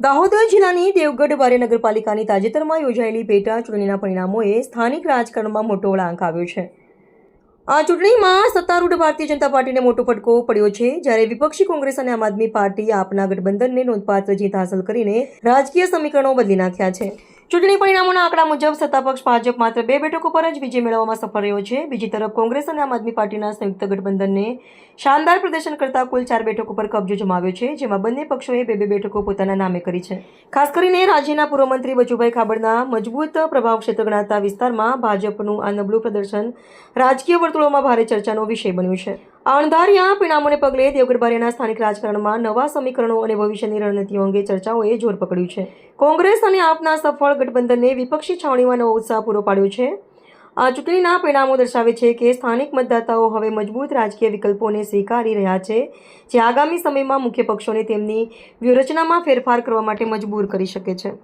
દાહોદ જિલ્લાની દેવગઢ બારે નગરપાલિકાની તાજેતરમાં યોજાયેલી પેટા ચૂંટણીના પરિણામોએ સ્થાનિક રાજકારણમાં મોટો વળાંક આવ્યો છે। આ ચૂંટણીમાં સત્તારૂઢ ભારતીય જનતા પાર્ટીને મોટો ફટકો પડ્યો છે, જ્યારે વિપક્ષી કોંગ્રેસ અને આમ આદમી પાર્ટી આપના ગઠબંધનને નોંધપાત્ર જીત હાંસલ કરીને રાજકીય સમીકરણો બદલી નાખ્યા છે। ચૂંટણી પરિણામોના આંકડા મુજબ સત્તાપક્ષ ભાજપ માત્ર 2 બેઠકો પર જ વિજય મેળવવામાં સફળ રહ્યો છે। બીજી તરફ કોંગ્રેસ અને આમ આદમી પાર્ટીના સંયુક્ત ગઠબંધનને શાનદાર પ્રદર્શન કરતા કુલ 4 બેઠકો પર કબજો જમાવ્યો છે, જેમાં બંને પક્ષોએ 2 બેઠકો પોતાના નામે કરી છે। ખાસ કરીને રાજ્યના પૂર્વ મંત્રી બચુભાઈ ખાબડના મજબૂત પ્રભાવ ક્ષેત્ર ગણાતા વિસ્તારમાં ભાજપનું આ નબળું પ્રદર્શન રાજકીય વર્તુળોમાં ભારે ચર્ચાનો વિષય બન્યું છે। આ અણધાર્યા પરિણામોને પગલે દેવગઢ બારિયાના સ્થાનિક રાજકારણમાં નવા સમીકરણો અને ભવિષ્યની રણનીતિઓ અંગે ચર્ચાઓએ જોર પકડ્યું છે। કોંગ્રેસ અને આપના સફળ ગઠબંધનને વિપક્ષી છાવણીમાં નવો ઉત્સાહ પૂરો પાડ્યો છે। આ ચૂંટણીના પરિણામો દર્શાવે છે કે સ્થાનિક મતદાતાઓ હવે મજબૂત રાજકીય વિકલ્પોને સ્વીકારી રહ્યા છે, જે આગામી સમયમાં મુખ્ય પક્ષોને તેમની વ્યૂહરચનામાં ફેરફાર કરવા માટે મજબૂર કરી શકે છે।